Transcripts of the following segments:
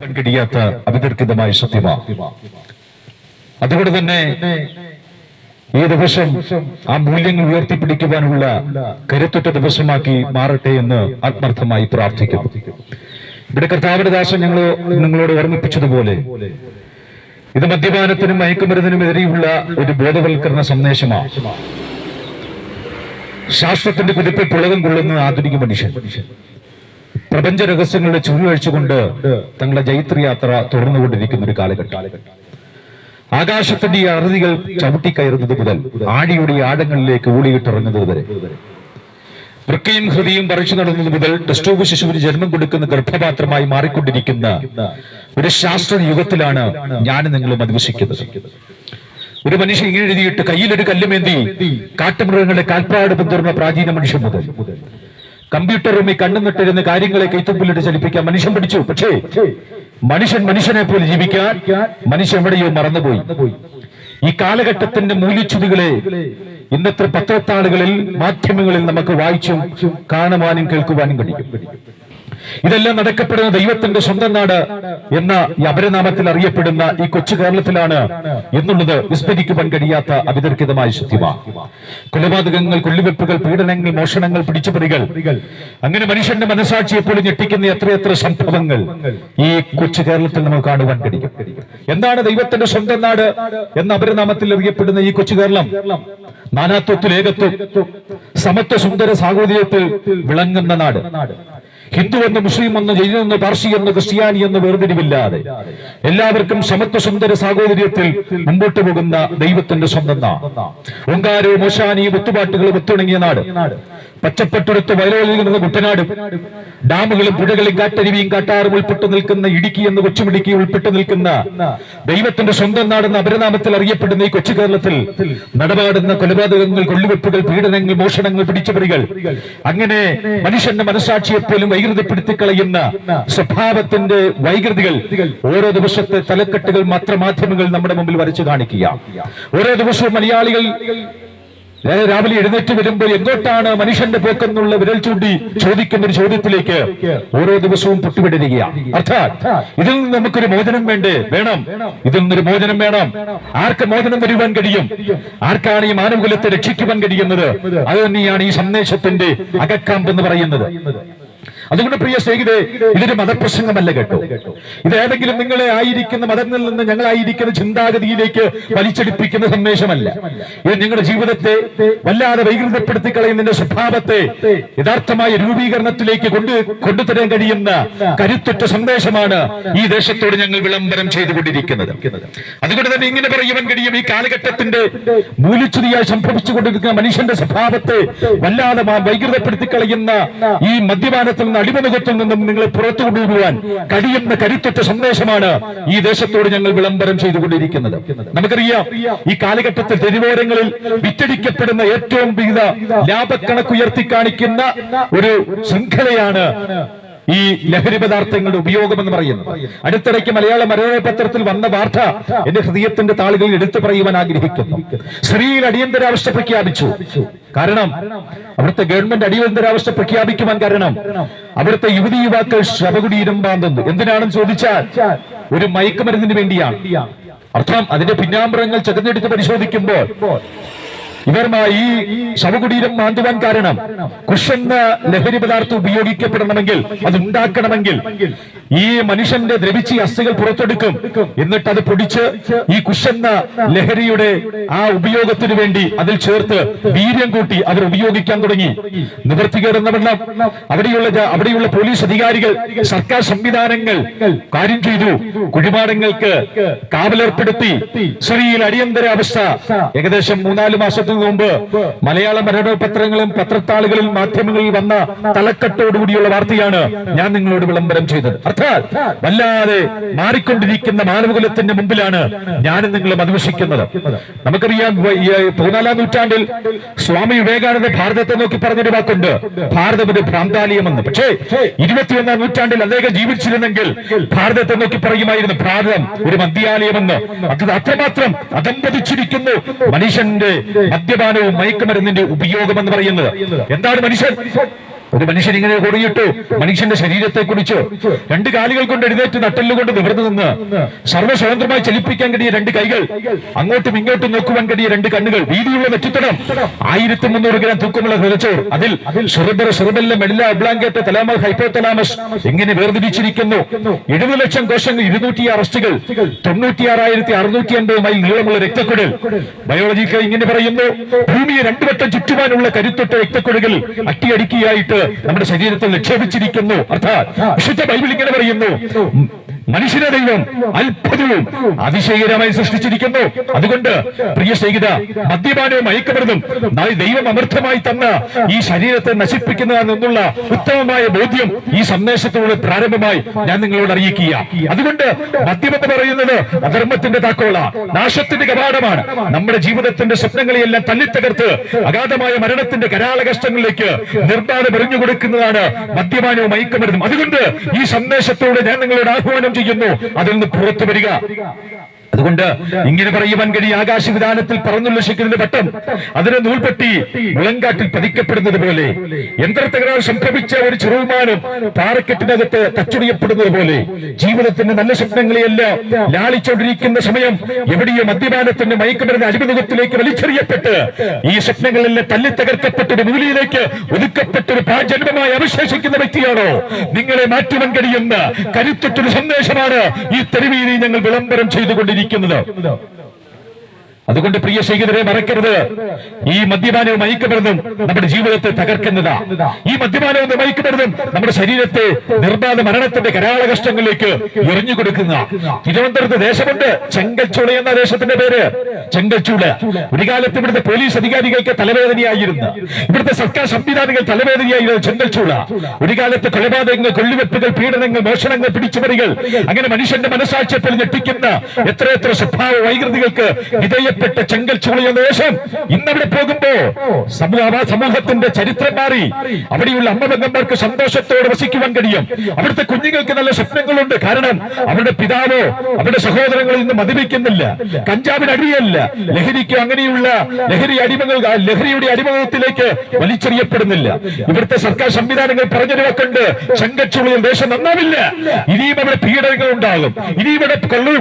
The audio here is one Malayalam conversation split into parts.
കഴിയാത്ത അവിതർക്കിതമായ സത്യമാണ്. അതുകൊണ്ട് തന്നെ ഈ ദിവസം ആ മൂല്യങ്ങൾ ഉയർത്തിപ്പിടിക്കുവാനുള്ള കരുത്തുറ്റ ദിവസമാക്കി മാറട്ടെ എന്ന് ആത്മാർത്ഥമായി പ്രാർത്ഥിക്കുന്നു. ഇവിടെ കർത്താവിന്റെ ദാസൻ നിങ്ങളോട് ഓർമ്മിപ്പിച്ചതുപോലെ ഇത് മദ്യപാനത്തിനും മയക്കുമരുന്നിനും എതിരെയുള്ള ഒരു ബോധവൽക്കരണ സന്ദേശമാണ്. ശാസ്ത്രത്തിന്റെ കുതിപ്പിൽ പുളകം കൊള്ളുന്ന ആധുനിക മനുഷ്യൻ പ്രപഞ്ച രഹസ്യങ്ങളുടെ ചുരുളഴിച്ചുകൊണ്ട് തങ്ങളുടെ ജൈത്രയാത്ര തുടർന്നുകൊണ്ടിരിക്കുന്ന ഒരു കാലഘട്ടം. ആകാശത്തിന്റെ ഈ അറുതികൾ ചവിട്ടിക്കയറുന്നത് മുതൽ ആഴിയുടെ ആഴങ്ങളിലേക്ക് ഊളിയിട്ടിറങ്ങുന്നത് വരെ, വൃക്കയും ഹൃദയം പറിച്ചു നടന്നത് മുതൽ ടെസ്റ്റോവ് ശിശുവിന് ജന്മം കൊടുക്കുന്ന ഗർഭപാത്രമായി മാറിക്കൊണ്ടിരിക്കുന്ന ഒരു ശാസ്ത്ര യുഗത്തിലാണ് ഞാൻ നിങ്ങളും അധിവസിക്കുന്നത്. ഒരു മനുഷ്യൻ ഇങ്ങനെ എഴുതിയിട്ട് കയ്യിലൊരു കല്ലുമേന്തി കാട്ടുമൃഗങ്ങളുടെ കാൽപ്പാട് പിന്തുടർന്ന പ്രാചീന മനുഷ്യൻ മുതൽ കമ്പ്യൂട്ടർ റൂമിൽ കണ്ണുനട്ടിരുന്ന കാര്യങ്ങളെ കൈത്തുമ്പിലിട്ട് ചലിപ്പിക്കാൻ മനുഷ്യൻ പഠിച്ചു. പക്ഷേ മനുഷ്യനെ പോലെ ജീവിക്കാൻ മനുഷ്യൻ എവിടെയോ മറന്നുപോയി. ഈ കാലഘട്ടത്തിന്റെ മൂല്യച്യുതികളെ ഇന്നത്തെ പത്രത്താളുകളിൽ മാധ്യമങ്ങളിൽ നമുക്ക് വായിച്ചും കാണുവാനും കേൾക്കുവാനും കഴിയും. ഇതെല്ലാം നടക്കപ്പെടുന്ന ദൈവത്തിന്റെ സ്വന്തം നാട് എന്ന ഈ അപരനാമത്തിൽ അറിയപ്പെടുന്ന ഈ കൊച്ചു കേരളത്തിലാണ് എന്നുള്ളത് വിസ്മരിക്കുവാൻ കഴിയാത്ത അവിതർക്കിതമായ സത്യമാണ്. കൊലപാതകങ്ങൾ, കൊള്ളിവെപ്പുകൾ, പീഡനങ്ങൾ, മോഷണങ്ങൾ, പിടിച്ചുപറികൾ, അങ്ങനെ മനുഷ്യന്റെ മനസാക്ഷിയെ പോലും ഞെട്ടിക്കുന്ന എത്രയെത്ര സംഭവങ്ങൾ ഈ കൊച്ചു കേരളത്തിൽ നമുക്ക് കാണുവാൻ കഴിയും. എന്താണ് ദൈവത്തിന്റെ സ്വന്തം നാട് എന്ന അപരനാമത്തിൽ അറിയപ്പെടുന്ന ഈ കൊച്ചു കേരളം? നാനാത്വത്തിൽ ഏകത്വം, സമത്വ സുന്ദര സാഹോദര്യത്തിൽ വിളങ്ങുന്ന നാട്. ഹിന്ദു എന്ന്, മുസ്ലിം എന്ന്, ജൈന എന്ന്, പാർസി എന്ന്, ക്രിസ്ത്യാനി എന്ന് വേർതിരിവില്ലാതെ എല്ലാവർക്കും സമത്വ സുന്ദര സാഹോദര്യത്തിൽ മുമ്പോട്ട് പോകുന്ന ദൈവത്തിന്റെ സ്വന്തം നാട്. ഓങ്കാരവും മോശാനിയും ഒത്തുപാട്ടുകളും ഒത്തുണങ്ങിയ നാട്. പച്ചപ്പട്ടുടുത്ത് വയലോലിൽ കുട്ടനാടും ഡാമുകളും പുഴകളും കാട്ടരുവിയും കാട്ടാറും ഉൾപ്പെട്ടു നിൽക്കുന്ന ഇടുക്കി എന്ന് കൊച്ചുമിടുക്കി ഉൾപ്പെട്ടു നിൽക്കുന്ന ദൈവത്തിന്റെ സ്വന്തം നാടെന്ന അപരനാമത്തിൽ അറിയപ്പെടുന്ന ഈ കൊച്ചു കേരളത്തിൽ നടപാടുന്ന കൊലപാതകങ്ങൾ, കൊള്ളിവെപ്പുകൾ, പീഡനങ്ങൾ, മോഷണങ്ങൾ, പിടിച്ചുപറികൾ, അങ്ങനെ മനുഷ്യന്റെ മനസാക്ഷിയെ പോലും വൈകൃതപ്പെടുത്തി കളയുന്ന സ്വഭാവത്തിന്റെ വൈകൃതികൾ ഓരോ ദിവസത്തെ തലക്കെട്ടുകൾ പത്രമാധ്യമങ്ങൾ നമ്മുടെ മുമ്പിൽ വരച്ചു കാണിക്കുക. ഓരോ ദിവസവും മലയാളികൾ രാവിലെ എഴുന്നേറ്റ് വരുമ്പോൾ എങ്ങോട്ടാണ് മനുഷ്യന്റെ പോക്കെന്നുള്ള വിരൽ ചൂണ്ടി ചോദിക്കുന്ന ഒരു ചോദ്യത്തിലേക്ക് ഓരോ ദിവസവും പൊട്ടിവിടരുകയാണ്. അർത്ഥാത് ഇതിൽ നിന്ന് നമുക്കൊരു മോചനം വേണം. ഇതിൽ നിന്നൊരു മോചനം വേണം. ആർക്ക് മോചനം വരുവാൻ കഴിയും? ആർക്കാണ് ഈ മാനവകുലത്തെ രക്ഷിക്കുവാൻ കഴിയുന്നത്? അത് തന്നെയാണ് ഈ സന്ദേശത്തിന്റെ അകക്കാമ്പ് എന്ന് പറയുന്നത്. അതുകൊണ്ട് പ്രിയ സ്നേഹിതരെ, ഇതൊരു മതപ്രസംഗമല്ല കേട്ടോ. ഇത് ഏതെങ്കിലും നിങ്ങളെ ആയിരിക്കുന്ന മതത്തിൽ നിന്ന് ഞങ്ങളായിരിക്കുന്ന ചിന്താഗതിയിലേക്ക് വലിച്ചെടുപ്പിക്കുന്ന സന്ദേശമല്ല. ഇത് നിങ്ങളുടെ ജീവിതത്തെ വല്ലാതെ വൈകൃതപ്പെടുത്തി കളയുന്നതിന്റെ സ്വഭാവത്തെ യഥാർത്ഥമായ രൂപീകരണത്തിലേക്ക് കൊണ്ടുതരാൻ കഴിയുന്ന കരുത്തുറ്റ സന്ദേശമാണ് ഈ ദേശത്തോട് ഞങ്ങൾ വിളംബരം ചെയ്തുകൊണ്ടിരിക്കുന്നത്. അതുകൊണ്ട് തന്നെ ഇങ്ങനെ പറയുവാൻ കഴിയും, ഈ കാലഘട്ടത്തിന്റെ മൂല്യച്യുതിയായി സംഭവിച്ചുകൊണ്ടിരിക്കുന്ന മനുഷ്യന്റെ സ്വഭാവത്തെ വല്ലാതെ വൈകൃതപ്പെടുത്തി കളയുന്ന ഈ മദ്യപാനത്തിൽ അടിമനുഖത്തിൽ നിന്നും നിങ്ങളെ പുറത്തു കൊണ്ടുപോകാൻ കഴിയുന്ന കരുത്തുറ്റ സന്ദേശമാണ് ഈ ദേശത്തോട് ഞങ്ങൾ വിളംബരം ചെയ്തുകൊണ്ടിരിക്കുന്നത്. നമുക്കറിയാം, ഈ കാലഘട്ടത്തിൽ തെരുവോരങ്ങളിൽ വിറ്റടിക്കപ്പെടുന്ന ഏറ്റവും വിവിധ ലാഭക്കണക്കുയർത്തി കാണിക്കുന്ന ഒരു ശൃംഖലയാണ് ഈ ലഹരി പദാർത്ഥങ്ങളുടെ ഉപയോഗം എന്ന് പറയുന്നത്. അടുത്തിടയ്ക്ക് മലയാള മനോരമ പത്രത്തിൽ വന്ന വാർത്ത എന്റെ ഹൃദയത്തിന്റെ താളുകളിൽ എടുത്തു പറയുവാൻ ആഗ്രഹിക്കുന്നു. സ്ത്രീയിൽ അടിയന്തരാവസ്ഥ പ്രഖ്യാപിച്ചു. കാരണം അവിടുത്തെ ഗവൺമെന്റ് അടിയന്തരാവസ്ഥ പ്രഖ്യാപിക്കുവാൻ കാരണം അവിടുത്തെ യുവാക്കൾ ശവകുടീരം ബാന്തുന്നു. എന്തിനാണെന്ന് ചോദിച്ചാൽ ഒരു മയക്കുമരുന്നിന് വേണ്ടിയാണ്. അർത്ഥം അതിന്റെ പിന്നാമ്പുറങ്ങൾ ചകഞ്ഞെടുത്ത് പരിശോധിക്കുമ്പോൾ ഇവർ ഈ ശവകുടീരം മാന്തുവാൻ കാരണം കുഷെന്ന ലഹരി പദാർത്ഥം ഉപയോഗിക്കപ്പെടണമെങ്കിൽ, അത് ഉണ്ടാക്കണമെങ്കിൽ ഈ മനുഷ്യന്റെ ദ്രവിച്ച് അസ്ഥികൾ പുറത്തെടുക്കും. എന്നിട്ട് അത് പൊടിച്ച് ഈ കുഷെന്ന ലഹരിയുടെ ആ ഉപയോഗത്തിന് വേണ്ടി അതിൽ ചേർത്ത് വീര്യം കൂട്ടി അവർ ഉപയോഗിക്കാൻ തുടങ്ങി. നിവർത്തികേടുന്ന വെള്ളം അവിടെയുള്ള പോലീസ് അധികാരികൾ, സർക്കാർ സംവിധാനങ്ങൾ കാര്യം ചെയ്തു. കുഴിമാടങ്ങൾക്ക് കാവലേർപ്പെടുത്തി. സ്ത്രീയിൽ അടിയന്തരാവസ്ഥ. ഏകദേശം 3-4 മാസത്തിന് മുമ്പ് മലയാള മനോരമ പത്രങ്ങളും പത്രത്താളുകളിൽ മാധ്യമങ്ങളിൽ വന്ന തലക്കെട്ടോടുകൂടിയുള്ള വാർത്തയാണ് ഞാൻ നിങ്ങളോട് വിളംബരം ചെയ്തത്. അർത്ഥാത് വല്ലാതെ മാറിക്കൊണ്ടിരിക്കുന്ന മാനവകുലത്തിന്റെ മുമ്പിലാണ് ഞാനും നിങ്ങളും അധിവസിക്കുന്നത്. നമുക്കറിയാം, 14-ാം നൂറ്റാണ്ടിൽ സ്വാമി വിവേകാനന്ദ ഭാരതത്തെ നോക്കി പറഞ്ഞൊരു വാക്കുണ്ട്, ഭാരതം ഒരു ഭ്രാന്താലയമെന്ന്. പക്ഷേ 21-ാം നൂറ്റാണ്ടിൽ അദ്ദേഹം ജീവിച്ചിരുന്നെങ്കിൽ ഭാരതത്തെ നോക്കി പറയുമായിരുന്നു, ഭാരതം ഒരു മദ്യാലയമെന്ന്. അത് അത്രമാത്രം അധംപതിച്ചിരിക്കുന്നു മനുഷ്യന്റെ മദ്യപാനവും മയക്കുമരുന്നിന്റെ ഉപയോഗം എന്ന് പറയുന്നത്. എന്താണ് മനുഷ്യൻ? ഒരു മനുഷ്യൻ ഇങ്ങനെ കൂടിയിട്ടു മനുഷ്യന്റെ ശരീരത്തെ കുറിച്ച് രണ്ട് കാലുകൾ കൊണ്ട് എഴുന്നേറ്റ് നട്ടെല്ലുകൊണ്ട് നിവർന്നു നിന്ന് സർവ്വസ്വതന്ത്രമായി ചലിപ്പിക്കാൻ കഴിയ രണ്ട് കൈകൾ, അങ്ങോട്ടും ഇങ്ങോട്ടും നോക്കുവാൻ കഴിയ രണ്ട് കണ്ണുകൾ, വീതിയുള്ള നെറ്റിത്തടം, 1300 ഗ്രാം തൂക്കമുള്ള തലച്ചോർ, അതിൽ cerebellum, medulla oblongata, thalamus, hypothalamus ഇങ്ങനെ വേർതിരിച്ചിരിക്കുന്നു. 70 ലക്ഷം കോശങ്ങൾ, 206 അസ്ഥികൾ, 96,650 മൈൽ നീളമുള്ള രക്തക്കുഴൽ. ബയോളജിക്ക് ഇങ്ങനെ പറയുന്നു, ഭൂമിയെ 2 വട്ടം ചുറ്റുവാനുള്ള കരുത്തൊട്ട രക്തക്കുഴലുകൾ അട്ടിയടിക്കിയായിട്ട് നമ്മുടെ ശരീരത്തിൽ നിക്ഷേപിച്ചിരിക്കുന്നു. അർത്ഥാത് വിശുദ്ധ ബൈബിൾ ഇങ്ങനെ പറയുന്നു, മനുഷ്യനെ ദൈവം അത്ഭുതവും അതിശയകരമായി സൃഷ്ടിച്ചിരിക്കുന്നു. അതുകൊണ്ട് പ്രിയ സ്നേഹിത, മദ്യപാനവും മയക്കുമരുന്നും ദൈവം അമർത്ഥമായി തന്ന ഈ ശരീരത്തെ നശിപ്പിക്കുന്നതെന്നുള്ള ഉത്തമമായ ബോധ്യം ഈ സന്ദേശത്തിലൂടെ പ്രാരംഭമായി ഞാൻ നിങ്ങളോട് അറിയിക്കുക. അതുകൊണ്ട് മദ്യമെന്ന് പറയുന്നത് അധർമ്മത്തിന്റെ താക്കോല, നാശത്തിന്റെ കവാടമാണ്. നമ്മുടെ ജീവിതത്തിന്റെ സ്വപ്നങ്ങളെയെല്ലാം തല്ലിത്തകർത്ത് അഗാധമായ മരണത്തിന്റെ കരാള കഷ്ടങ്ങളിലേക്ക് നിർമ്മാണം എറിഞ്ഞു കൊടുക്കുന്നതാണ് മദ്യപാനവും മയക്കുമരുന്നും. അതുകൊണ്ട് ഈ സന്ദേശത്തോടെ ഞാൻ നിങ്ങളോട് ആഹ്വാനം ചെയ്യുന്നു, അതിൽ നിന്ന് പുറത്തു വരിക. അതുകൊണ്ട് ഇങ്ങനെ പറയുവാൻ കഴിയും, ആകാശവിധാനത്തിൽ പറന്നുല്ലസിക്കുന്നതിന്റെ പട്ടം അതിന് നൂൽപ്പെട്ടി മുളങ്കാട്ടിൽ പതിക്കപ്പെടുന്നത് പോലെ, യന്ത്രത്തകരാർ സംഭവിച്ച ഒരു ചെറുവിമാനം പാറക്കെട്ടിനകത്ത് തച്ചുടിയപ്പെടുന്നത് പോലെ, ജീവിതത്തിന്റെ നല്ല സ്വപ്നങ്ങളെയെല്ലാം ലാളിച്ചുകൊണ്ടിരിക്കുന്ന സമയം എവിടെയോ മദ്യപാനത്തിന്റെ മയക്കുമരുന്ന് അടിമനുഖത്തിലേക്ക് വലിച്ചെറിയപ്പെട്ട് ഈ സ്വപ്നങ്ങളെല്ലാം തല്ലിത്തകർക്കപ്പെട്ടൊരു മൂലയിലേക്ക് ഒതുക്കപ്പെട്ടൊരു ജന്മമായി അവശേഷിക്കുന്ന വ്യക്തിയാണോ? നിങ്ങളെ മാറ്റുവാൻ കഴിയുന്ന കരുത്തുറ്റൊരു സന്ദേശമാണ് ഈ തെരുവീതി ഞങ്ങൾ വിളംബരം ചെയ്തുകൊണ്ടിരിക്കുന്നത്. അതുകൊണ്ട് പ്രിയ സ്നേഹിതരെ, മറക്കരുത്, ഈ മദ്യപാനവും മയക്കുമരുന്നും നമ്മുടെ ജീവിതത്തെ തകർക്കുന്നതാ. ഈ മദ്യപാനവും മയക്കുമരുന്നും നമ്മുടെ ശരീരത്തെ നിർബാധ മരണത്തിന്റെ കരാള കഷ്ടങ്ങളിലേക്ക് എറിഞ്ഞു കൊടുക്കുന്ന. തിരുവനന്തപുരത്ത് ദേശമുണ്ട്, ചെങ്കൽച്ചൂള എന്ന ദേശത്തിന്റെ പേര് ചെങ്കൽച്ചൂള. ഒരു കാലത്ത് ഇവിടുത്തെ പോലീസ് അധികാരികൾക്ക് തലവേദനയായിരുന്നു, ഇവിടുത്തെ സർക്കാർ സംവിധാനങ്ങൾ തലവേദനയായിരുന്നു ചെങ്കൽച്ചൂള. ഒരു കാലത്ത് കൊലപാതകങ്ങൾ, കൊള്ളിവെപ്പുകൾ, പീഡനങ്ങൾ, മോഷണങ്ങൾ, പിടിച്ചുപറികൾ, അങ്ങനെ മനുഷ്യന്റെ മനസാക്ഷ്യത്തിൽ ഞെട്ടിക്കുന്ന എത്രയെത്ര സ്വഭാവ വൈകൃതികൾക്ക് വിധേയ ചെങ്കൽച്ചൂള എന്ന ദേശം ഇന്നവിടെ പോകുമ്പോ സമൂഹത്തിന്റെ ചരിത്രം മാറി. അവിടെയുള്ള അമ്മപെങ്ങന്മാർക്ക് സന്തോഷത്തോടെ വസിക്കുവാൻ കഴിയും. അവിടുത്തെ കുഞ്ഞുങ്ങൾക്ക് നല്ല സ്വപ്നങ്ങളുണ്ട്. കാരണം അവരുടെ പിതാവോ അവരുടെ സഹോദരങ്ങൾ ഇന്ന് മദ്യപിക്കുന്നില്ല, കഞ്ചാവിന് അടിയല്ല, ലഹരിക്ക് അങ്ങനെയുള്ള ലഹരിയുടെ അടിമകത്തിലേക്ക് വലിച്ചെറിയപ്പെടുന്നില്ല. ഇവിടുത്തെ സർക്കാർ സംവിധാനങ്ങൾ പറഞ്ഞൊരു വാക്കുണ്ട്, ചെങ്കൽച്ചൂളയിൽ ദേശം നന്നാവില്ല. ഇനിയും അവിടെ പീഡനങ്ങൾ ഉണ്ടാകും, ഇനിയും അവിടെ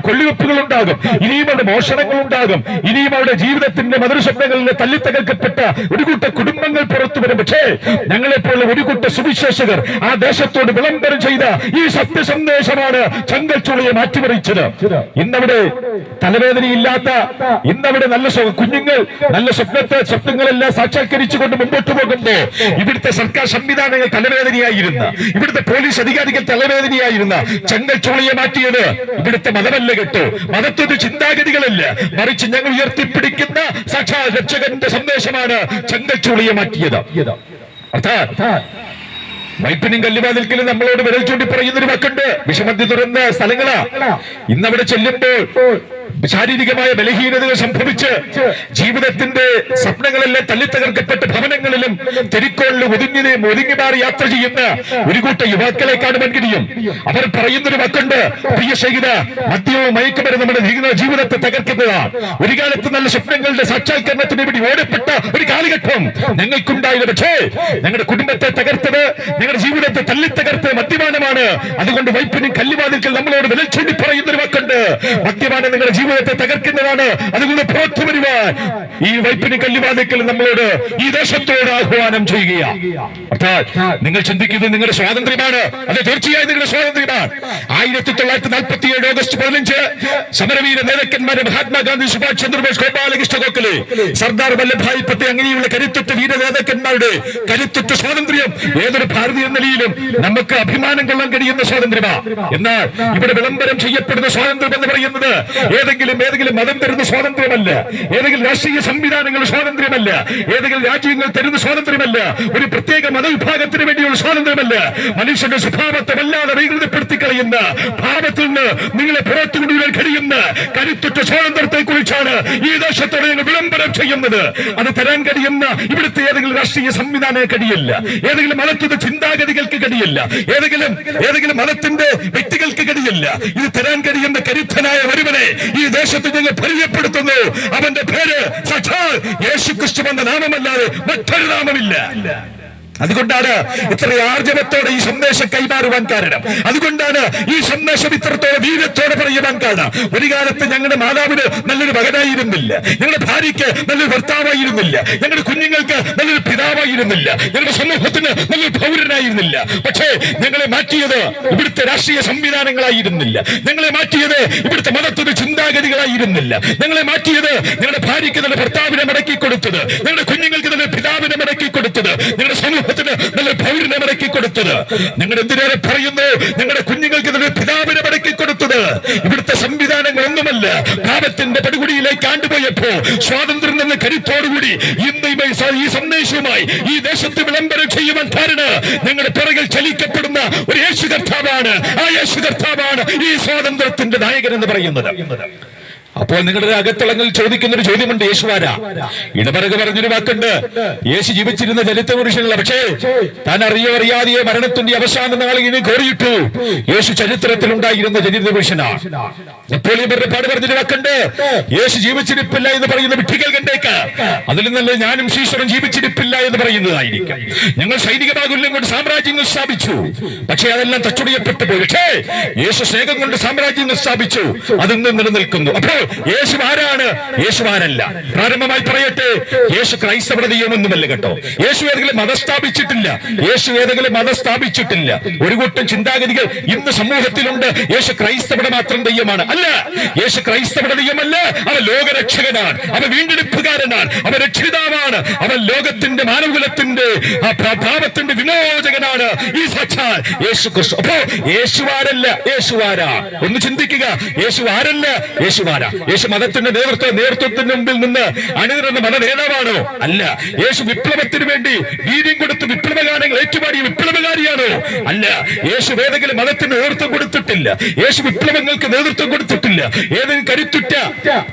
കൊള്ളിവെപ്പുകൾ ഉണ്ടാകും, ഇനിയും അവിടെ മോഷണങ്ങൾ ഉണ്ടാകും, ഇനിയും അവരുടെ ജീവിതത്തിന്റെ മധുരസ്വപ്നങ്ങളിൽ തല്ലിത്തകർക്കപ്പെട്ട ഒരു കൂട്ട കുടുംബങ്ങൾ പുറത്തു വരും. പക്ഷേ ഞങ്ങളെപ്പോലുള്ള ഒരു കൂട്ട സുവിശേഷകർ ആ ദേശത്തോട് വിളംബരം ചെയ്ത ഈ സത്യസന്ദേശമാണ് ചെങ്കൽച്ചൂളയെ മാറ്റിമറിച്ചത്. ഇന്നവിടെ തലവേദനയില്ലാത്ത, ഇന്നവിടെ നല്ല കുഞ്ഞുങ്ങൾ നല്ല സ്വപ്നങ്ങളെല്ലാം സാക്ഷാത്കരിച്ചുകൊണ്ട് മുമ്പോട്ട് പോകുമ്പോ ഇവിടുത്തെ സർക്കാർ സംവിധാനങ്ങൾ തലവേദനയായിരുന്ന, ഇവിടുത്തെ പോലീസ് അധികാരികൾ തലവേദനയായിരുന്ന ചെങ്കൽച്ചൂളയെ മാറ്റിയത് ഇവിടുത്തെ മതമല്ല കേട്ടോ, മതത്തിന്റെ ചിന്താഗതികളല്ല, മറിച്ച് ഞങ്ങൾ ഉയർത്തിപ്പിടിക്കുന്ന സാക്ഷാൽ രക്ഷകന്റെ സന്ദേശമാണ് ചെങ്കൽച്ചൂളയെ മാറ്റിയത്. അർത്ഥാത് വൈപ്പിനും കല്ലുവാതിൽക്കലും നമ്മളോട് വിരൽ ചൂണ്ടി പറയുന്നൊരു വാക്കുണ്ട്, വിഷമദ്യ തുറന്ന സ്ഥലങ്ങളാ. ഇന്നവിടെ ചെല്ലുമ്പോൾ ശാരീരികമായ ബലഹീനതകൾ സംഭവിച്ച് ജീവിതത്തിന്റെ സ്വപ്നങ്ങളെല്ലാം തല്ലിത്തകർക്കപ്പെട്ട ഭവനങ്ങളിലും തെരുക്കോളിലും ഒതുങ്ങി മാറി യാത്ര ചെയ്യുന്ന ഒരു കൂട്ട യുവാക്കളെ കാണുവാൻ കഴിയും. അവർ പറയുന്നൊരു വാക്കുണ്ട്, പ്രിയ സ്നേഹിത, മദ്യവും മയക്കുമരുന്നും നമ്മുടെ ജീവിതത്തെ തകർക്കുന്നതാണ്. ഒരു കാലത്ത് നല്ല സ്വപ്നങ്ങളുടെ സാക്ഷാത്കരണത്തിന് വേണ്ടി ഓടപ്പെട്ട ഒരു കാലഘട്ടം ഞങ്ങൾക്കുണ്ടായത്. പക്ഷേ ഞങ്ങളുടെ കുടുംബത്തെ തകർത്തത്, ഞങ്ങളുടെ ജീവിതത്തെ തല്ലിത്തകർത്തത് മദ്യപാനമാണ്. അതുകൊണ്ട് വൈപ്പിനും കല്ലുവാതിൽക്കൽ നമ്മളോട് വിരൽ ചൂണ്ടി പറയുന്നൊരു വാക്കുണ്ട്, മദ്യപാനം നിങ്ങളുടെ ജീവിതത്തെ തകർക്കുന്നതാണ്. അതുകൊണ്ട് പുറത്തു വരുവാൻ ഈ വൈപ്പിനും കല്ലുവാതിൽക്കൽ നമ്മളോട് ഈ ദേശത്തോട് ആഹ്വാനം ചെയ്യുകയാണ്. അർത്ഥാത് നിങ്ങൾ ചിന്തിക്കുന്നത് നിങ്ങളുടെ സ്വാതന്ത്ര്യമാണ്, അത് തീർച്ചയായും നിങ്ങളുടെ സ്വാതന്ത്ര്യമാണ്. 1947 ഓഗസ്റ്റ് 15 സമരവീര നേതാക്കന്മാരെ മഹാത്മാഗാന്ധി, സുഭാഷ് ചന്ദ്രബോസ്, ഗോപാലകൃഷ്ണ ഗോഖലെ, സർദാർ വല്ലഭായ് പട്ടേൽ അങ്ങനെയുള്ള കരുത്തുറ്റ വീര നേതാക്കന്മാരുടെ കരുത്തുറ്റ സ്വാതന്ത്ര്യം ഏതൊരു ഭാരതീയ നിലയിലും നമുക്ക് അഭിമാനം കൊള്ളാൻ കഴിയുന്ന സ്വാതന്ത്ര്യമാണ്. എന്നാൽ ഇവിടെ വിളംബരം ചെയ്യപ്പെടുന്ന സ്വാതന്ത്ര്യം എന്ന് പറയുന്നത് ഏതെങ്കിലും മതം തരുന്ന സ്വാതന്ത്ര്യമല്ല, ഏതെങ്കിലും രാഷ്ട്രീയ സംവിധാനങ്ങളുടെ സ്വാതന്ത്ര്യമല്ല, ഏതെങ്കിലും രാജ്യങ്ങൾ തരുന്ന സ്വാതന്ത്ര്യമല്ല, ഒരു പ്രത്യേക മതവിഭാഗത്തിന് വേണ്ടിയുള്ള സ്വാതന്ത്ര്യമല്ല. മനുഷ്യന്റെ സ്വഭാവത്തെ വല്ലാതെ വൈകൃതപ്പെടുത്തി കളയുന്ന, ഭാവത്തിൽ നിന്ന് നിങ്ങളെ പുറത്തു കൊണ്ടുവരാൻ കഴിയുന്ന കരുത്തുറ്റ സ്വാതന്ത്ര്യത്തെ കുറിച്ചാണ് ഈ ദേശത്തോടെ ഞങ്ങൾ വിളംബരം ചെയ്യുന്നത്. അത് തരാൻ കഴിയുന്ന ഇവിടുത്തെ ഏതെങ്കിലും രാഷ്ട്രീയ സംവിധാനം കഴിയില്ല, ഏതെങ്കിലും മതത്തിന്റെ ചിന്താഗതികൾക്ക് കഴിയില്ല, ഏതെങ്കിലും മതത്തിന്റെ വ്യക്തികൾക്ക് കഴിയില്ല. ഇത് തരാൻ കഴിയുന്ന കരുത്തനായ ഒരുവനെ ഈ ദേശത്ത് ഞങ്ങൾ പരിചയപ്പെടുത്തുന്നു. അവന്റെ പേര് സാക്ഷാൽ യേശുക്രിസ്തു എന്ന നാമമല്ലാതെ മറ്റൊരു നാമമില്ല. അതുകൊണ്ടാണ് ഇത്ര ആർജവത്തോടെ ഈ സന്ദേശം കൈമാറുവാൻ കാരണം. അതുകൊണ്ടാണ് ഈ സന്ദേശം ഇത്രത്തോടെ വീര്യത്തോടെ പറയുവാൻ കാരണം. ഒരു കാലത്ത് ഞങ്ങളുടെ മാതാവിന് നല്ലൊരു മകനായിരുന്നില്ല, ഞങ്ങളുടെ ഭാര്യയ്ക്ക് നല്ലൊരു ഭർത്താവായിരുന്നില്ല, ഞങ്ങളുടെ കുഞ്ഞുങ്ങൾക്ക് നല്ലൊരു പിതാവായിരുന്നില്ല, ഞങ്ങളുടെ സമൂഹത്തിന് നല്ലൊരു പൗരനായിരുന്നില്ല. പക്ഷേ ഞങ്ങളെ മാറ്റിയത് ഇവിടുത്തെ രാഷ്ട്രീയ സംവിധാനങ്ങളായിരുന്നില്ല, ഞങ്ങളെ മാറ്റിയത് ഇവിടുത്തെ മതത്തിന്റെ ചിന്താഗതികളായിരുന്നില്ല, ഞങ്ങളെ മാറ്റിയത് ഞങ്ങളുടെ ഭാര്യയ്ക്ക് നല്ല ഭർത്താവിനെ മടക്കി കൊടുത്തത്, ഞങ്ങളുടെ കുഞ്ഞുങ്ങൾക്ക് നല്ല പിതാവിനെ മടക്കി കൊടുത്തത്, ഞങ്ങളുടെ സമൂഹത്തിന് നല്ല പൗരനെ മടക്കി കൊടുത്തത്. ഞങ്ങൾ എന്തിനേറെ പറയുന്നു, ഞങ്ങളുടെ കുഞ്ഞുങ്ങൾക്ക് നല്ല പിതാവിനെ മടക്കി കൊടുത്തത് ഇവിടുത്തെ സംവിധാനങ്ങളൊന്നുമല്ല. പാപത്തിന്റെ പടുകുടിയിലേക്ക് ആണ്ടുപോയപ്പോ സ്വാതന്ത്ര്യം എന്ന കരുത്തോടുകൂടി ഇന്ന് ഈ സന്ദേശവുമായി ഈ ദേശത്ത് വിളംബരം ചെയ്യുവാൻ കാരണം ഞങ്ങളുടെ പിറകിൽ ചലിക്കപ്പെടുന്ന ഒരു യേശു കർത്താവാണ്. ആ യേശു കർത്താവാണ് ഈ സ്വാതന്ത്ര്യത്തിന്റെ നായകൻ എന്ന് പറയുന്നത്. അപ്പോൾ നിങ്ങളുടെ അകത്തളങ്ങളിൽ ചോദിക്കുന്ന ഒരു ചോദ്യമുണ്ട്, യേശുവാരാ? ഇടപറകെ പറഞ്ഞൊരു വാക്കുണ്ട്, യേശു ജീവിച്ചിരുന്ന ചരിത്ര പുരുഷനല്ല, പക്ഷേ താൻ അറിയാതെയോ മരണത്തിന്റെ അവസാന നാളിൽ കോറിയിട്ടു യേശു ചരിത്രത്തിലുണ്ടായിരുന്ന ചരിത്ര പുരുഷനാണ്. നെപ്പോളിയൻ പാട് പറഞ്ഞൊരു വാക്കുണ്ട്, യേശു ജീവിച്ചിരിപ്പില്ല എന്ന് പറയുന്ന വിഡ്ഢികൾ കണ്ടേക്ക്, അതിൽ നിന്നല്ല ഞാനും ശീശ്വരൻ ജീവിച്ചിരിപ്പില്ല എന്ന് പറയുന്നതായിരിക്കും. ഞങ്ങൾ സൈനിക ബാഹുല്യം കൊണ്ട് സാമ്രാജ്യങ്ങൾ സ്ഥാപിച്ചു, പക്ഷേ അതെല്ലാം തച്ചുടിയപ്പെട്ടു പോയി. പക്ഷേ യേശു സ്നേഹം കൊണ്ട് സാമ്രാജ്യങ്ങൾ സ്ഥാപിച്ചു, അതിന്ന് നിലനിൽക്കുന്നു. അപ്പോൾ യേശു ആരാണ്? യേശു ആരല്ല. പ്രാരംഭമായി പറയട്ടെ, യേശു ക്രൈസ്തവ ദൈവമൊന്നുമല്ല കേട്ടോ. യേശു ഏതെങ്കിലും മതം സ്ഥാപിച്ചിട്ടില്ല, യേശു ഏതെങ്കിലും മതം സ്ഥാപിച്ചിട്ടില്ല. ഒരു കൂട്ടം ചിന്താഗതികൾ ഇന്ന് സമൂഹത്തിലുണ്ട്, യേശു ക്രൈസ്തവയുടെ മാത്രം ദൈവമാണ്. അല്ല, യേശു ക്രൈസ്തവയുടെ ദൈവമല്ല, അവൻ ലോകരക്ഷകനാണ്, അവൻ വീണ്ടെടുപ്പുകാരനാണ്, അവൻ രക്ഷിതാവാണ്, അവൻ ലോകത്തിന്റെ മാനവകുലത്തിന്റെ പാപത്തിന്റെ വിമോചകനാണ്. ഈ സാക്ഷാൽ യേശു ക്രിസ്തു. അപ്പോ യേശുവാരല്ല, യേശുവാരാ? ഒന്ന് ചിന്തിക്കുക, യേശുവാരല്ല, യേശുവാരാ? യേശു മതത്തിന്റെ നേതൃത്വത്തിന് മുമ്പിൽ നിന്ന് അണിനിരുന്ന മത നേതാവാണോ? അല്ല. യേശു വിപ്ലവത്തിന് വേണ്ടി വീര്യം കൊടുത്ത് വിപ്ലവഗാനങ്ങൾ ഏറ്റുപാടിയ വിപ്ലവകാരിയാണോ? അല്ല. യേശു ഏതെങ്കിലും മതത്തിന് നേതൃത്വം കൊടുത്തിട്ടില്ല, യേശു വിപ്ലവങ്ങൾക്ക് നേതൃത്വം കൊടുത്തിട്ടില്ല, ഏതെങ്കിലും കരുത്തുറ്റ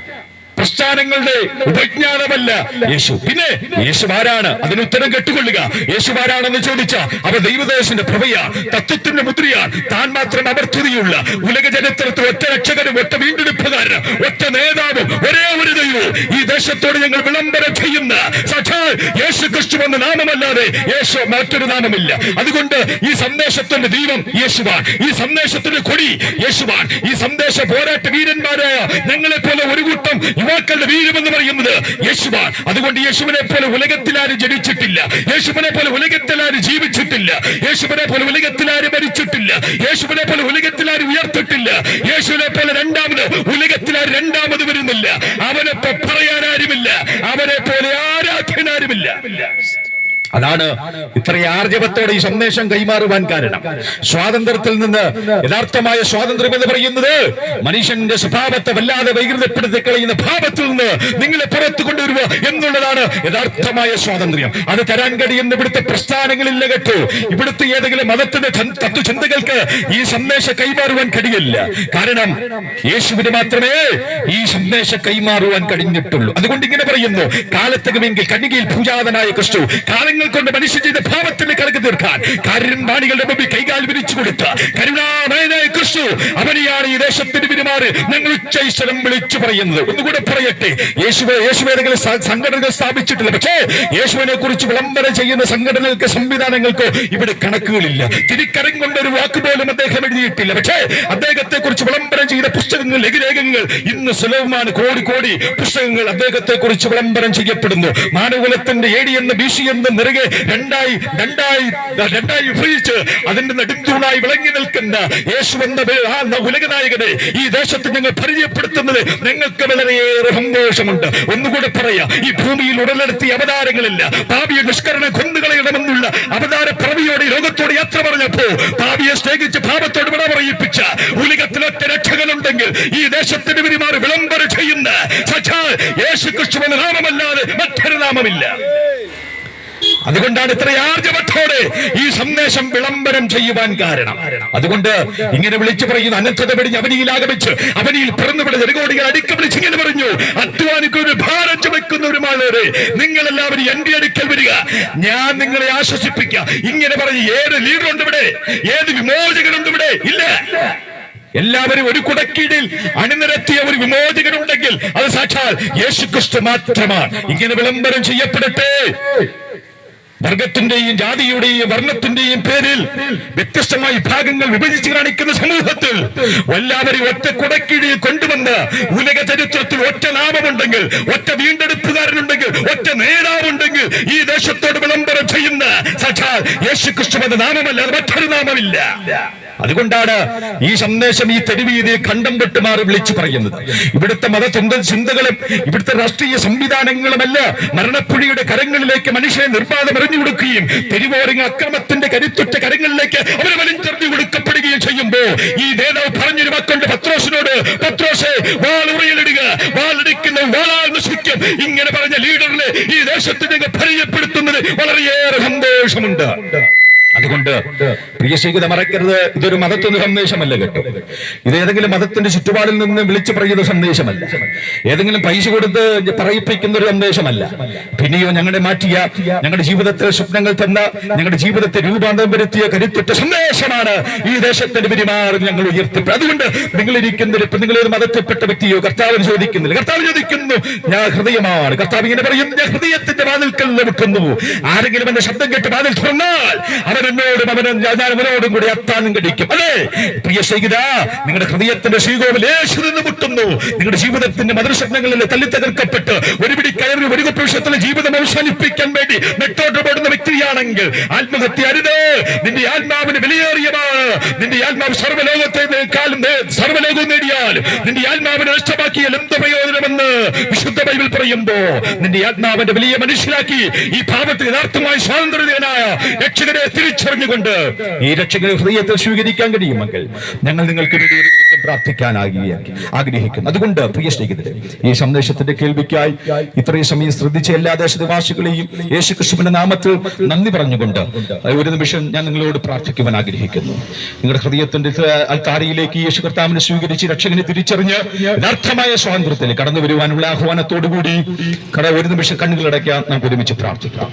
പ്രസ്ഥാനങ്ങളുടെ ഉപജ്ഞാനമല്ല യേശു. പിന്നെ യേശു ആരാണ്? അതിന് ഉത്തരം കെട്ടുകൊള്ളുക. യേശു ആരാണെന്ന് ചോദിച്ച അവ ദൈവദേശത്തിന്റെ പ്രഭയാണ്, തത്വത്തിന്റെ മുദ്രയാണ്, താൻ മാത്രം അമർത്തുകയുള്ള ഉലക ചരിത്രത്തിൽ ഒറ്റ രക്ഷകനും ഒറ്റ വീണ്ടെടുപ്പുകാരനും ഒറ്റ നേതാവും ഒരേ ഒരു ദൈവവും ഈ ദേശത്തോട് ഞങ്ങൾ വിളംബരം ചെയ്യുന്ന സാക്ഷാൽ യേശു ക്രിസ്തു എന്ന നാമമല്ലാതെ യേശു മറ്റൊരു നാമമില്ല. അതുകൊണ്ട് ഈ സന്ദേശത്തിന്റെ ദൈവം യേശുവാണ്, ഈ സന്ദേശത്തിന്റെ കൊടി യേശുവാണ്, ഈ സന്ദേശ പോരാട്ട വീരന്മാരായ ഞങ്ങളെ പോലെ ഒരു കൂട്ടം യുവാക്കളുടെ വീരമെന്ന് പറയുന്നത് യേശുവാണ്. അതുകൊണ്ട് യേശുവിനെ പോലെ ഉലകത്തിലാരും ജനിച്ചിട്ടില്ല, യേശുവിനെ പോലെ ഉലകത്തിലാരും ജീവിച്ചിട്ടില്ല, യേശുവിനെ പോലെ ഉലകത്തിലാരും മരിച്ചിട്ടില്ല, യേശുവിനെ പോലെ ഉലകത്തിലാരും ഉയർത്തിട്ടില്ല, യേശുവിനെ പോലെ ഉലകത്തിലാരും രണ്ടാമത് വരുന്നില്ല, അവനെ പറയാനാരുമില്ല, അവനെ പോലെ ആരാധനാരുമില്ല. അതാണ് ഇത്ര ആർജവത്തോടെ ഈ സന്ദേശം കൈമാറുവാൻ കാരണം. സ്വാതന്ത്ര്യത്തിൽ നിന്ന് യഥാർത്ഥമായ സ്വാതന്ത്ര്യം എന്ന് പറയുന്നത് മനുഷ്യന്റെ സ്വഭാവത്തെ വല്ലാതെ വൈകൃതപ്പെടുത്തി കളയുന്ന ഭാവത്തിൽ നിന്ന് നിങ്ങളെ പുറത്തു കൊണ്ടുവരിക എന്നുള്ളതാണ് യഥാർത്ഥമായ സ്വാതന്ത്ര്യം. അത് തരാൻ കഴിയുന്ന ഇവിടുത്തെ പ്രസ്ഥാനങ്ങളില്ല കേട്ടോ. ഇവിടുത്തെ ഏതെങ്കിലും മതത്തിന്റെ തത്വചിന്തകൾക്ക് ഈ സന്ദേശം കൈമാറുവാൻ കഴിയില്ല. കാരണം യേശുവിന് മാത്രമേ ഈ സന്ദേശം കൈമാറുവാൻ കഴിഞ്ഞിട്ടുള്ളൂ. അതുകൊണ്ട് ഇങ്ങനെ പറയുന്നു, കാലത്തകമെങ്കിൽ കന്യകയിൽ പൂജാതനായ ക്രിസ്തു കാലങ്ങൾ കൊണ്ട് മനുഷ്യ ചെയ്ത ഭാവത്തിന്റെ കണക്ക് തീർക്കാൻ കാരുണ്യവാണികളുടെ മുമ്പിൽ കൈകാൽ വിരിച്ചു കൊടുത്ത കരുണാമയനായ ക്രിസ്തു അവനെയാണ് ഈ ദേശത്തിന് പെരുമാറി ഞങ്ങൾ ഉച്ചൈശ്വരം വിളിച്ചു പറയുന്നത്. ഒന്നുകൂടെ പറയട്ടെ, യേശുവേതെങ്കിലും സംഘടനകൾ സ്ഥാപിച്ചിട്ടില്ല, പക്ഷേ യേശുവിനെ കുറിച്ച് വിളംബരം ചെയ്യുന്ന സംഘടനകൾക്ക് സംവിധാനങ്ങൾക്കോ ഇവിടെ കണക്കുകളില്ല. തിരിക്കരം കൊണ്ടൊരു വാക്ക് പോലും അദ്ദേഹം എഴുതിയിട്ടില്ല. പക്ഷേ അദ്ദേഹത്തെ കുറിച്ച് വിളംബരം ചെയ്ത പുസ്തകങ്ങൾ, ലഘുലേഖകൾ ഇന്ന് സുലഭമാണ്. കോടി പുസ്തകങ്ങൾ അദ്ദേഹത്തെ കുറിച്ച് വിളംബരം ചെയ്യപ്പെടുന്നു. മാനവകുലത്തിന്റെ AD എന്ന് BC എന്ന് നിറകെ രണ്ടായി വിഭജിച്ച് അതിന്റെ നെടുന്തൂണായി വിളങ്ങി നിൽക്കുന്ന യേശു എന്ന ഉലകനായകനെ ഈ ദേശത്ത് ഞങ്ങൾ പരിചയപ്പെടുത്തുന്നത് ഞങ്ങൾക്ക് വളരെയേറെ സന്തോഷമുണ്ട്. ഒന്നുകൂടെ പറയാ, ഈ ഭൂമിയിൽ ഉടലെടുത്തിയ അവതാരങ്ങളില്ല, പാപിയെ നിഷ്കരണം കൊന്നുകളയണമെന്നുള്ള അവതാര പ്രവിയോട് ലോകത്തോട് യാത്ര പറഞ്ഞപ്പോ പാപിയെ സ്നേഹിച്ച് പാപത്തോട് വിട പറയിപ്പിച്ച ഉലകത്തിലൊറ്റ രക്ഷകനുണ്ടെങ്കിൽ ഈ ദേശത്തിന് പെരുമാറി വിളംബരം ചെയ്യുന്ന സാക്ഷാൽ യേശു ക്രിസ്തു എന്ന നാമമല്ലാതെ മറ്റൊരു നാമമില്ല. അതുകൊണ്ടാണ് ഇത്ര ആർജവത്തോടെ ഈ സന്ദേശം വിളംബരം ചെയ്യുവാൻ കാരണം. അതുകൊണ്ട് ഇങ്ങനെ വിളിച്ചു പറയുന്നു, അനന്തത വെടിഞ്ഞ് അവനിയിൽ ആഗമിച്ച് അവനിയിൽ പിറന്നുവിട ജനകോടികൾ അടുക്ക വിളിച്ച് ഇങ്ങനെ പറഞ്ഞു, അധ്വാനിക്കുന്ന ഒരു ഭാരം ചുമക്കുന്ന ഒരു മാളേറെ നിങ്ങളെല്ലാവരും എന്റെ അടുക്കൽ വരിക, ഞാൻ നിങ്ങളെ ആശ്വസിപ്പിക്കാം. ഇങ്ങനെ പറഞ്ഞ് ഏത് ലീഡറുണ്ട് ഇവിടെ? ഏത് വിമോചകനുണ്ട് ഇവിടെ? ഇല്ല. എല്ലാവരും ഒരു കുടക്കീഴിൽ അണിനിരത്തിയ ഒരു വിമോചകനുണ്ടെങ്കിൽ അത് സാക്ഷാൽ യേശു ക്രിസ്തു മാത്രമാണ്. ഇങ്ങനെ വിളംബരം ചെയ്യപ്പെടട്ടെ. വർഗത്തിന്റെയും ജാതിയുടെയും വർണ്ണത്തിന്റെയും പേരിൽ വ്യത്യസ്തമായ വിഭാഗങ്ങൾ വിഭജിച്ച് കാണിക്കുന്ന സമൂഹത്തിൽ എല്ലാവരെയും ഒറ്റ കുടക്കീഴിൽ കൊണ്ടുവന്ന് ഉലക ചരിത്രത്തിൽ ഒറ്റ നാമമുണ്ടെങ്കിൽ, ഒറ്റ വീണ്ടെടുപ്പുകാരനുണ്ടെങ്കിൽ, ഒറ്റ നേതാവുണ്ടെങ്കിൽ ഈ ദേശത്തോട് വിളംബരം ചെയ്യുന്ന സാക്ഷാൽ യേശുക്രിസ്തു എന്ന നാമമല്ലാതെ മറ്റൊരു നാമമില്ല. അതുകൊണ്ടാണ് ഈ സന്ദേശം ഈ തെരുവീതിയിൽ കണ്ടം തൊട്ടുമാറി വിളിച്ചു പറയുന്നത്. ഇവിടുത്തെ ചിന്തകളും ഇവിടുത്തെ രാഷ്ട്രീയ സംവിധാനങ്ങളുമല്ല മരണപ്പുഴിയുടെ കരങ്ങളിലേക്ക് മനുഷ്യനെ നിർബാധം എറിഞ്ഞു കൊടുക്കുകയും തെരുവോരങ്ങ അക്രമത്തിന്റെ കരുത്തുറ്റ കരങ്ങളിലേക്ക് അവരെ വലിച്ചെറിഞ്ഞു കൊടുക്കപ്പെടുകയും ചെയ്യുമ്പോ ഈ നേതാവ് പറഞ്ഞൊരു വാക്കുണ്ട് പത്രോസിനോട്, പത്രോസേ വാളുറയിലിടുക, വാളെടുക്കുന്ന വാളാൽ നശിക്കും. ഇങ്ങനെ പറഞ്ഞ ലീഡറിനെ ഈ ദേശത്ത് നിങ്ങൾ പരിചയപ്പെടുത്തുന്നത് വളരെയേറെ സന്തോഷമുണ്ട്. അതുകൊണ്ട് പ്രിയ സ്നേഹിതരെ മറക്കരുത്, ഇതൊരു മതത്തിന്റെ സന്ദേശമല്ല കേട്ടോ. ഇത് ഏതെങ്കിലും മതത്തിന്റെ ചുറ്റുപാടിൽ നിന്ന് വിളിച്ചു പറയുന്ന സന്ദേശമല്ല, ഏതെങ്കിലും പൈസ കൊടുത്ത് പറയിപ്പിക്കുന്ന ഒരു സന്ദേശമല്ല. പിന്നെയോ ഞങ്ങളുടെ മാറ്റിയ, ഞങ്ങളുടെ ജീവിതത്തിൽ സ്വപ്നങ്ങൾ തന്ന, ഞങ്ങളുടെ ജീവിതത്തെ രൂപാന്തരം വരുത്തിയ കരുത്തുറ്റ സന്ദേശമാണ് ഈ ദേശത്തിന്റെ പെരുമാറി ഞങ്ങൾ ഉയർത്തിപ്പെട്ടത്. അതുകൊണ്ട് നിങ്ങളിരിക്കുന്ന നിങ്ങളൊരു മതത്തിൽപ്പെട്ട വ്യക്തിയോ കർത്താവിന് ചോദിക്കുന്നില്ല. കർത്താവ് ചോദിക്കുന്നു, ഞാൻ ഹൃദയമാണ്. കർത്താവ് ഇങ്ങനെ പറയുന്നു, ഞാൻ ഹൃദയത്തിന്റെ വാതിൽക്കൽ നിൽക്കുന്നു. ആരെങ്കിലും എന്റെ ശബ്ദം കേട്ട് വാതിൽ തുറന്നാൽ ഞാൻ അവനോടും കൂടി അത്താനും കടിക്കും. അതെ പ്രിയ സ്നേഹിത, നിങ്ങളുടെ ഹൃദയത്തിന്റെ ശ്രീകോവിൽ യേശു നിന്ന് മുട്ടുന്നു. നിങ്ങളുടെ ജീവിതത്തിന്റെ മധുരസ്വപ്നങ്ങളിൽ തല്ലി തകർക്കപ്പെട്ട് ഒരുപിടി കയറി ഒരു കുപ്പിവിഷയത്തിലെ ജീവിതം അവസാനിപ്പിക്കാൻ വേണ്ടി നെട്ടോട്ട് പോടുന്ന വ്യക്തിയാണെങ്കിൽ ആത്മഹത്യ അരുത്. നിന്റെ ആത്മാവിന് വിലയേറിയതാണ്. നിന്റെ ആത്മാവ് സർവ്വലോകവും നേടിയാൽ നിന്റെ ആത്മാവിനെ നഷ്ടമാക്കിയാൽ എന്ത് പ്രയോജനമെന്ന് വിശുദ്ധ ബൈബിൾ പറയുമ്പോ നിന്റെ ആത്മാവിന്റെ വലിയ മനുഷ്യനാക്കി ഈ പാപത്തിൽ യഥാർത്ഥമായി സ്വാതന്ത്ര്യനായ രക്ഷകരെ തിരിച്ചറിഞ്ഞുകൊണ്ട് ഈ രക്ഷകരെ ഹൃദയത്തിൽ സ്വീകരിക്കാൻ കഴിയുമെങ്കിൽ ഞങ്ങൾ നിങ്ങൾക്ക് വേണ്ടി ഒരു നിമിഷം പ്രാർത്ഥിക്കാൻ ആഗ്രഹിക്കുന്നു. അതുകൊണ്ട് പ്രിയ സ്നേഹിതരെ, ഈ സന്ദേശത്തിന്റെ കേൾവിക്കായി ഇത്രയും സമയം ശ്രദ്ധിച്ച എല്ലാ ദേശനിവാസികളെയും യേശുക്രിസ്തുവിന്റെ നാമത്തിൽ നന്ദി പറഞ്ഞുകൊണ്ട് ഒരു നിമിഷം ഞാൻ നിങ്ങളോട് പ്രാർത്ഥിക്കുവാൻ ആഗ്രഹിക്കുന്നു. നിങ്ങളുടെ ഹൃദയത്തിന്റെ അൽത്താരയിലേക്ക് യേശു കർത്താവിനെ സ്വീകരിച്ച് രക്ഷകനെ തിരിച്ചറിഞ്ഞ് യഥാർത്ഥമായ സ്വാതന്ത്ര്യത്തിൽ കടന്നു വരുവാനുള്ള ആഹ്വാനത്തോടുകൂടി ഒരു നിമിഷം കണ്ണുകളടയ്ക്കാൻ നമുക്ക് ഒരുമിച്ച് പ്രാർത്ഥിക്കാം.